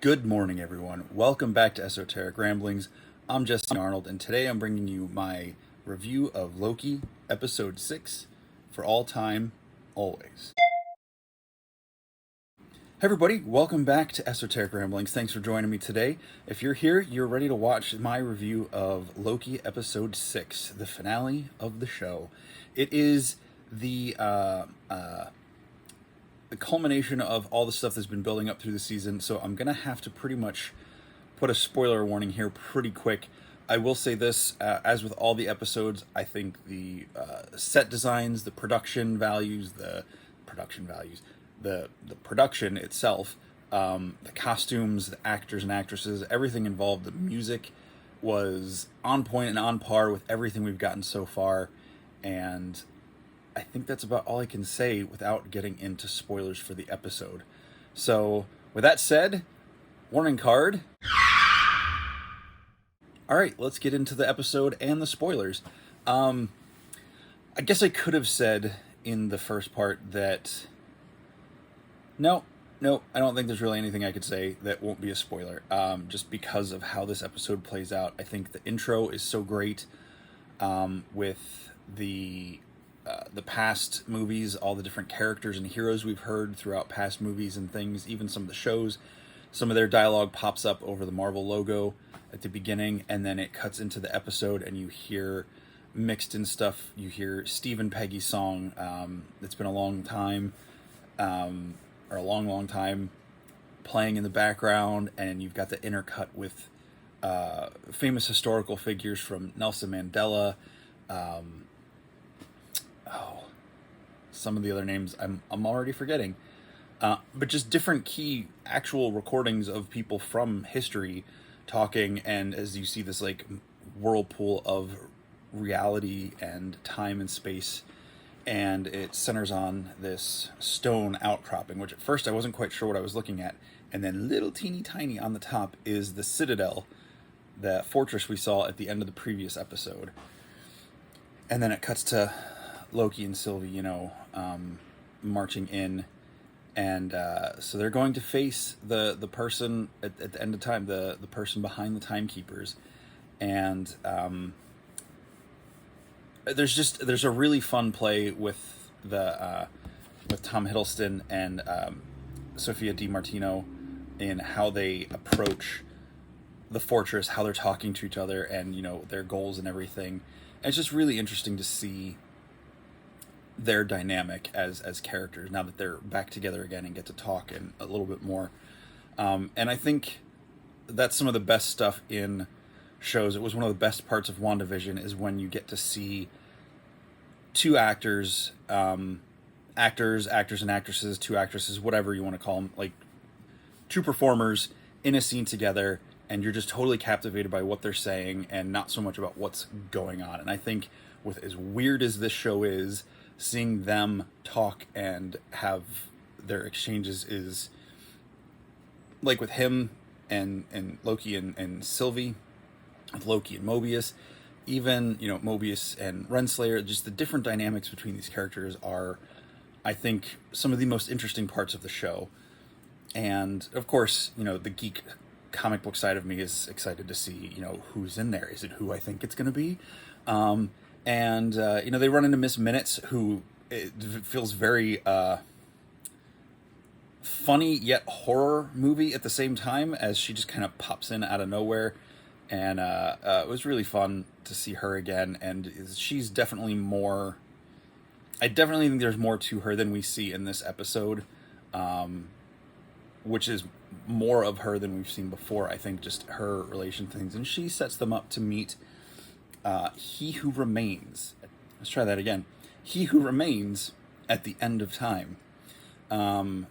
Good morning, everyone. Welcome back to Esoteric Ramblings. I'm Justin Arnold, and today I'm bringing you my review of Loki, Episode 6, for all time, always. Hey everybody, welcome back to Esoteric Ramblings. Thanks for joining me today. If you're here, you're ready to watch my review of Loki Episode 6, the finale of the show. It is the culmination of all the stuff that's been building up through the season, so I'm gonna have to pretty much put a spoiler warning here pretty quick. I will say this, as with all the episodes, I think the set designs, the production values, the production itself, the costumes, the actors and actresses, everything involved, the music was on point and on par with everything we've gotten so far, and I think that's about all I can say without getting into spoilers for the episode. So, with that said, warning card. Alright, let's get into the episode and the spoilers. I guess I could have said in the first part that no, I don't think there's really anything I could say that won't be a spoiler, just because of how this episode plays out. I think the intro is so great, with the past movies, all the different characters and heroes we've heard throughout past movies and things, even some of the shows. Some of their dialogue pops up over the Marvel logo at the beginning, and then it cuts into the episode, and you hear mixed in stuff. You hear Steve and Peggy's song, It's Been a Long Time, or a long time, playing in the background, and you've got the intercut with famous historical figures from Nelson Mandela. Some of the other names I'm already forgetting, but just different key actual recordings of people from history talking, and as you see this like whirlpool of reality and time and space, and it centers on this stone outcropping, which at first I wasn't quite sure what I was looking at, and then little teeny tiny on the top is the citadel, the fortress we saw at the end of the previous episode. And then it cuts to Loki and Sylvie, marching in, and so they're going to face the person at the end of time, the person behind the timekeepers, and there's a really fun play with with Tom Hiddleston and Sophia DiMartino in how they approach the fortress, how they're talking to each other, and their goals and everything. And it's just really interesting to see their dynamic as characters now that they're back together again and get to talk and a little bit more. And I think that's some of the best stuff in shows. It was one of the best parts of WandaVision, is when you get to see two actors, actors and actresses, two actresses, whatever you want to call them, like two performers in a scene together, and you're just totally captivated by what they're saying and not so much about what's going on. And I think with as weird as this show is, seeing them talk and have their exchanges is, like with him and Loki and Sylvie, with Loki and Mobius, even Mobius and Renslayer, just the different dynamics between these characters are, I think, some of the most interesting parts of the show. And of course, the geek comic book side of me is excited to see who's in there. Is it who I think it's going to be? And they run into Miss Minutes, who it feels very funny yet horror movie at the same time, as she just kind of pops in out of nowhere. And it was really fun to see her again, and she's definitely more... I definitely think there's more to her than we see in this episode, which is more of her than we've seen before. I think just her relation things, and she sets them up to meet He Who Remains. Let's try that again. He Who Remains at the end of time. And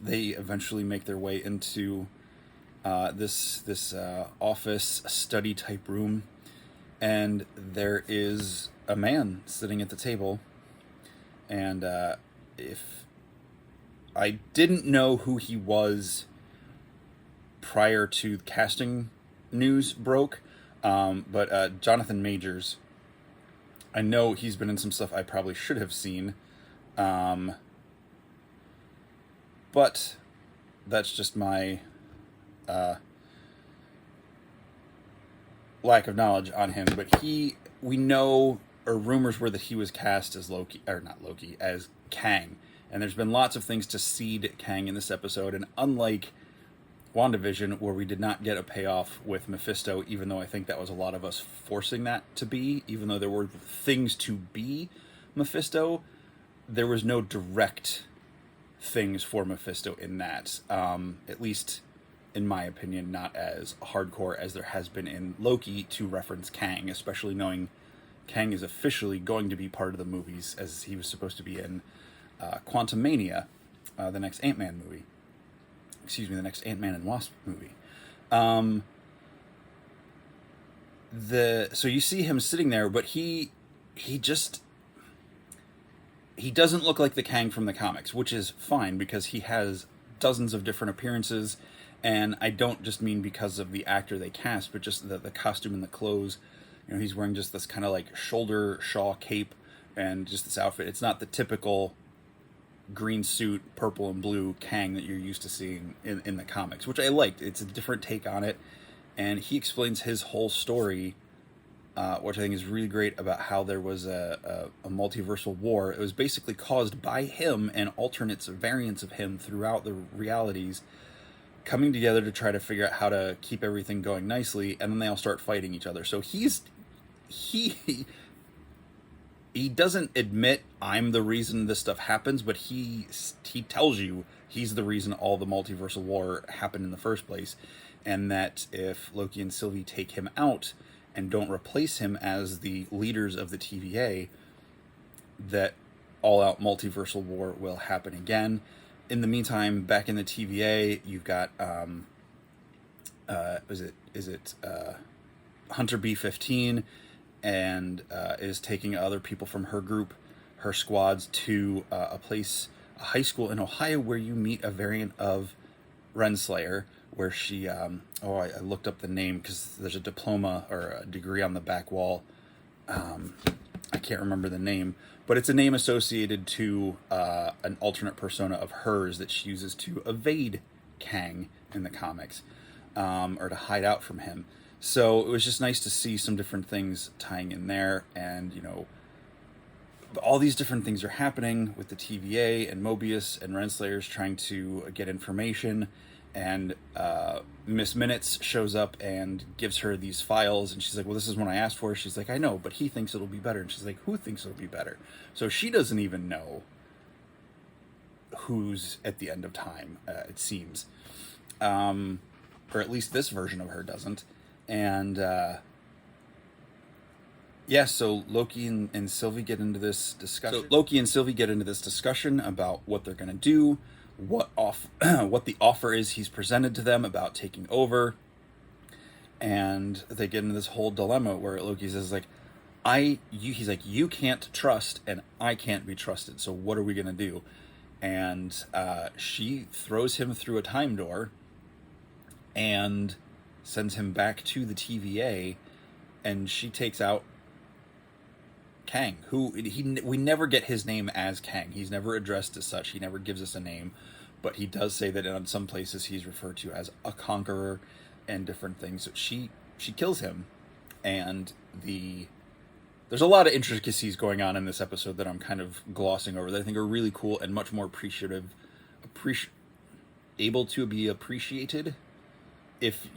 they eventually make their way into this office study type room, and there is a man sitting at the table. And if I didn't know who he was prior to casting news broke, but Jonathan Majors, I know he's been in some stuff I probably should have seen, but that's just my lack of knowledge on him. But we know, or rumors were that he was cast as Loki, or not Loki, as Kang. And there's been lots of things to seed Kang in this episode. And unlike WandaVision, where we did not get a payoff with Mephisto, even though I think that was a lot of us forcing that to be, even though there were things to be Mephisto, there was no direct things for Mephisto in that. At least, in my opinion, not as hardcore as there has been in Loki to reference Kang, especially knowing Kang is officially going to be part of the movies, as he was supposed to be in Quantumania, the next Ant-Man movie. Excuse me, the next Ant-Man and Wasp movie. So you see him sitting there, but he doesn't look like the Kang from the comics, which is fine because he has dozens of different appearances, and I don't just mean because of the actor they cast, but just the costume and the clothes. You know, he's wearing just this kind of like shoulder shawl cape and just this outfit. It's not the typical green suit, purple and blue Kang that you're used to seeing in the comics, which I liked. It's a different take on it, and he explains his whole story, which I think is really great, about how there was a multiversal war. It was basically caused by him and alternates, variants of him throughout the realities, coming together to try to figure out how to keep everything going nicely, and then they all start fighting each other. So he doesn't admit I'm the reason this stuff happens, but he tells you he's the reason all the multiversal war happened in the first place, and that if Loki and Sylvie take him out and don't replace him as the leaders of the TVA, that all-out multiversal war will happen again. In the meantime, back in the TVA, you've got Hunter B-15, and is taking other people from her group, her squads, to a high school in Ohio where you meet a variant of Renslayer, where she, I looked up the name because there's a diploma or a degree on the back wall. I can't remember the name, but it's a name associated to an alternate persona of hers that she uses to evade Kang in the comics, or to hide out from him. So it was just nice to see some different things tying in there, and, you know, all these different things are happening with the TVA and Mobius and Renslayers trying to get information, and Miss Minutes shows up and gives her these files, and she's like, well, this is one I asked for. She's like, I know, but he thinks it'll be better. And she's like, who thinks it'll be better? So she doesn't even know who's at the end of time, it seems. Or at least this version of her doesn't. And so Loki and Sylvie get into this discussion. About what they're going to do, what the offer is he's presented to them about taking over. And they get into this whole dilemma where Loki says, like, he's like, you can't trust and I can't be trusted. So what are we going to do? And she throws him through a time door and sends him back to the TVA, and she takes out Kang, who we never get his name as Kang. He's never addressed as such. He never gives us a name, but he does say that in some places he's referred to as a conqueror and different things. So she kills him, and there's a lot of intricacies going on in this episode that I'm kind of glossing over that I think are really cool and much more able to be appreciated if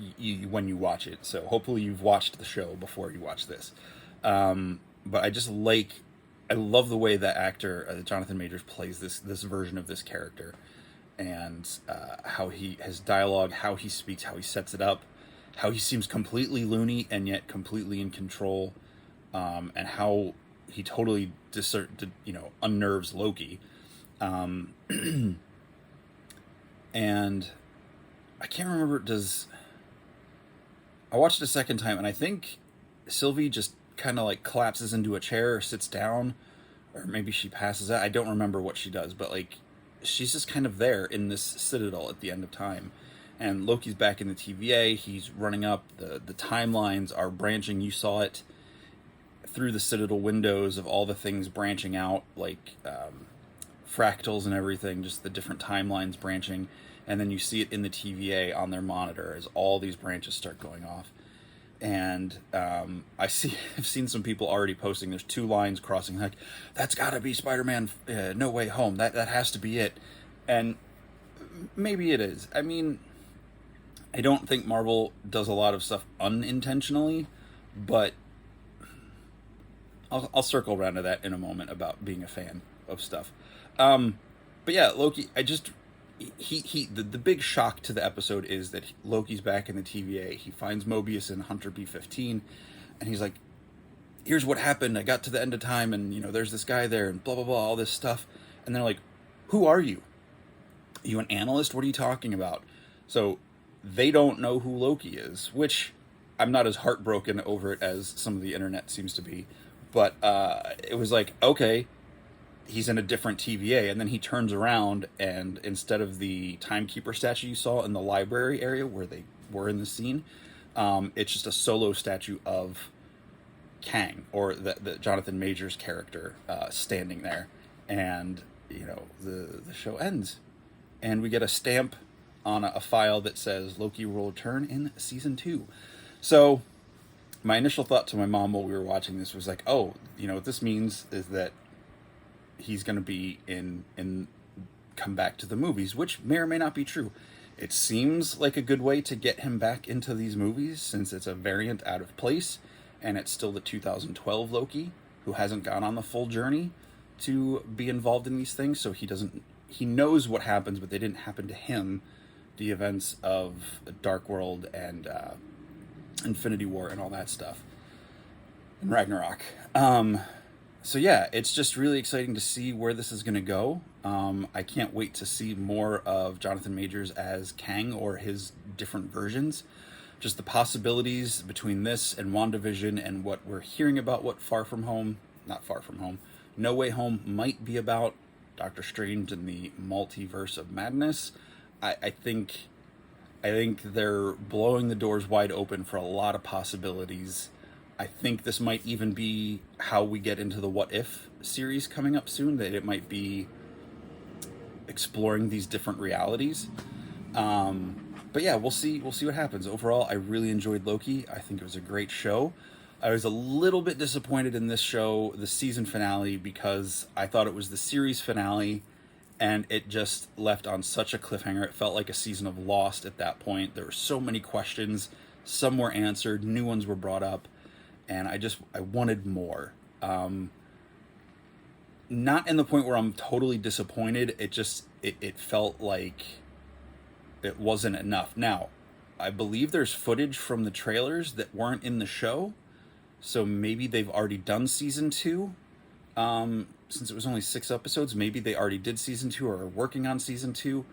when you watch it. So hopefully you've watched the show before you watch this. But I love the way that actor, Jonathan Majors, plays this version of this character, and how his dialogue, how he speaks, how he sets it up, how he seems completely loony and yet completely in control, and how he totally unnerves Loki. And I can't remember, I watched it a second time, and I think Sylvie just kind of like collapses into a chair or sits down, or maybe she passes out. I don't remember what she does, but like she's just kind of there in this citadel at the end of time. And Loki's back in the TVA. He's running up. The timelines are branching. You saw it through the citadel windows of all the things branching out, like fractals and everything, just the different timelines branching. and then you see it in the TVA on their monitor as all these branches start going off. And I've seen some people already posting. There's 2 lines crossing, like, that's got to be Spider-Man No Way Home. That has to be it. And maybe it is. I mean, I don't think Marvel does a lot of stuff unintentionally, but I'll circle around to that in a moment about being a fan of stuff. But yeah, Loki. The big shock to the episode is that Loki's back in the TVA. He finds Mobius and Hunter B-15, and he's like, "Here's what happened. I got to the end of time, and there's this guy there, and blah blah blah, all this stuff." And they're like, "Who are you? Are you an analyst? What are you talking about?" So they don't know who Loki is, which I'm not as heartbroken over it as some of the internet seems to be. But it was like, okay, he's in a different TVA, and then he turns around, and instead of the timekeeper statue you saw in the library area where they were in the scene, it's just a solo statue of Kang, or the Jonathan Majors character, standing there. And the show ends, and we get a stamp on a file that says Loki will return in season 2. So my initial thought to my mom while we were watching this was like, oh, what this means is that he's going to be in come back to the movies, which may or may not be true. It seems like a good way to get him back into these movies, since it's a variant out of place, and it's still the 2012 Loki who hasn't gone on the full journey to be involved in these things. So he knows what happens, but they didn't happen to him. The events of Dark World and Infinity War and all that stuff, and Ragnarok. So yeah, it's just really exciting to see where this is going to go. I can't wait to see more of Jonathan Majors as Kang, or his different versions. Just the possibilities between this and WandaVision, and what we're hearing about what No Way Home might be about, Doctor Strange and the Multiverse of Madness. I think they're blowing the doors wide open for a lot of possibilities. I think this might even be how we get into the What If series coming up soon, that it might be exploring these different realities. But yeah, we'll see what happens. Overall, I really enjoyed Loki. I think it was a great show. I was a little bit disappointed in this show, the season finale, because I thought it was the series finale, and it just left on such a cliffhanger. It felt like a season of Lost at that point. There were so many questions. Some were answered, new ones were brought up, and I wanted more. Not in the point where I'm totally disappointed. It felt like it wasn't enough. Now, I believe there's footage from the trailers that weren't in the show, so maybe they've already done season 2. Since it was only 6 episodes, maybe they already did season 2 or are working on season 2.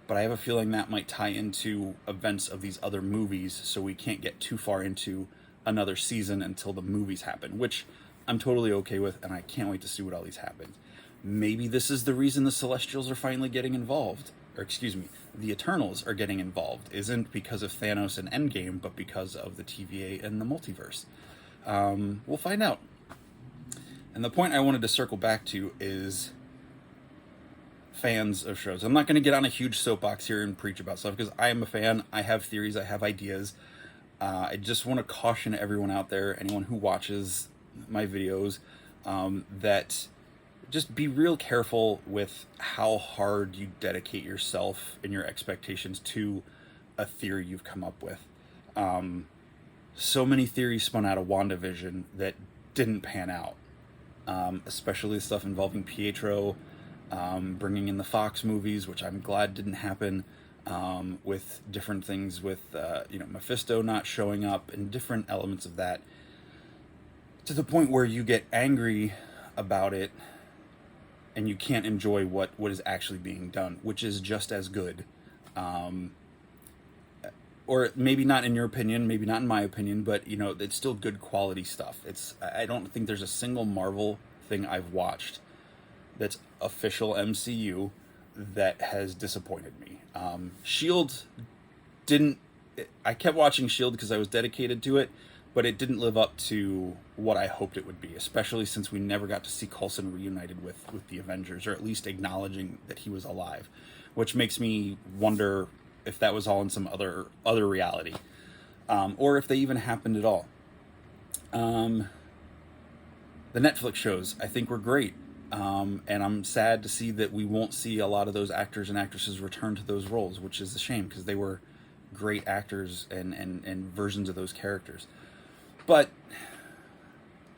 But I have a feeling that might tie into events of these other movies, so we can't get too far into another season until the movies happen, which I'm totally okay with, and I can't wait to see what all these happen. Maybe this is the reason the Celestials are finally getting involved. Or excuse me, the Eternals are getting involved. Isn't because of Thanos and Endgame, but because of the TVA and the multiverse. We'll find out. And the point I wanted to circle back to is fans of shows. I'm not going to get on a huge soapbox here and preach about stuff, because I am a fan. I have theories. I have ideas. I just want to caution everyone out there, anyone who watches my videos, that just be real careful with how hard you dedicate yourself and your expectations to a theory you've come up with. So many theories spun out of WandaVision that didn't pan out. Especially stuff involving Pietro, bringing in the Fox movies, which I'm glad didn't happen, with different things with, Mephisto not showing up, and different elements of that, to the point where you get angry about it and you can't enjoy what is actually being done, which is just as good. Or maybe not in your opinion, maybe not in my opinion, but it's still good quality stuff. I don't think there's a single Marvel thing I've watched that's official MCU that has disappointed me. Shield didn't. I kept watching Shield because I was dedicated to it, but it didn't live up to what I hoped it would be, especially since we never got to see Coulson reunited with the Avengers, or at least acknowledging that he was alive. which makes me wonder if that was all in some other reality, or if they even happened at all. The Netflix shows, I think, were great. And I'm sad to see that we won't see a lot of those actors and actresses return to those roles, which is a shame because they were great actors and versions of those characters. But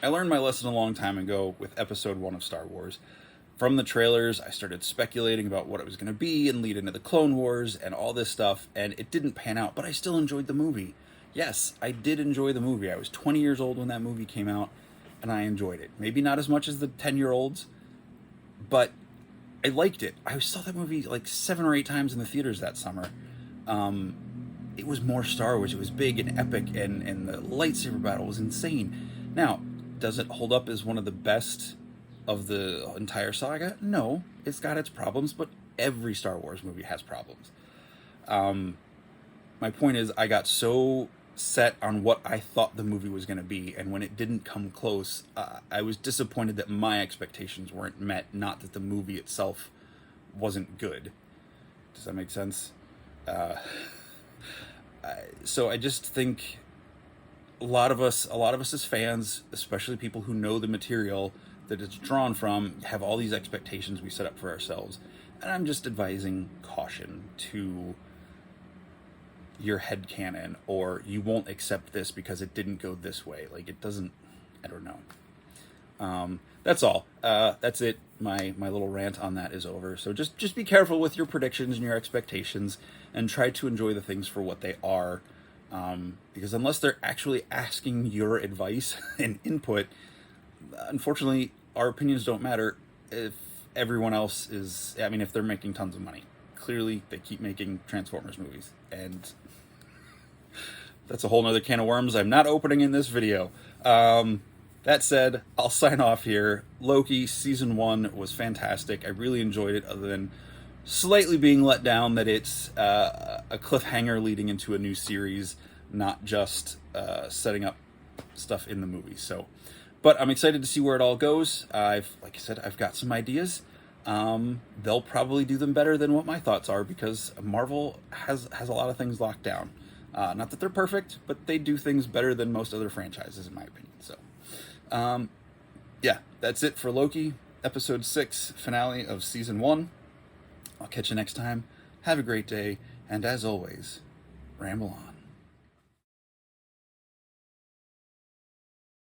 I learned my lesson a long time ago with episode 1 of Star Wars. From the trailers, I started speculating about what it was going to be and lead into the Clone Wars and all this stuff, and it didn't pan out, but I still enjoyed the movie. Yes, I did enjoy the movie. I was 20 years old when that movie came out, and I enjoyed it. Maybe not as much as the 10-year-olds, but I liked it. I saw that movie like 7 or 8 times in the theaters that summer. It was more Star Wars. It was big and epic, and the lightsaber battle was insane. Now, does it hold up as one of the best of the entire saga? No, it's got its problems, but every Star Wars movie has problems. My point is, I got so set on what I thought the movie was going to be, and when it didn't come close, I was disappointed that my expectations weren't met, not that the movie itself wasn't good. Does that make sense? So I just think a lot of us as fans, especially people who know the material that it's drawn from, have all these expectations we set up for ourselves. And I'm just advising caution to your headcanon, or you won't accept this because it didn't go this way. Like, it doesn't, I don't know. That's all. That's it. My little rant on that is over. So just be careful with your predictions and your expectations, and try to enjoy the things for what they are. Because unless they're actually asking your advice and input, unfortunately, our opinions don't matter if everyone else is, I mean, if they're making tons of money. Clearly, they keep making Transformers movies, and that's a whole nother can of worms I'm not opening in this video. That said, I'll sign off here. Loki Season 1 was fantastic. I really enjoyed it, other than slightly being let down that it's a cliffhanger leading into a new series, not just setting up stuff in the movie. So, but I'm excited to see where it all goes. Like I said, I've got some ideas. They'll probably do them better than what my thoughts are, because Marvel has a lot of things locked down. Not that they're perfect, but they do things better than most other franchises, in my opinion. So, yeah, that's it for Loki, episode 6, finale of season 1. I'll catch you next time. Have a great day, and as always, ramble on.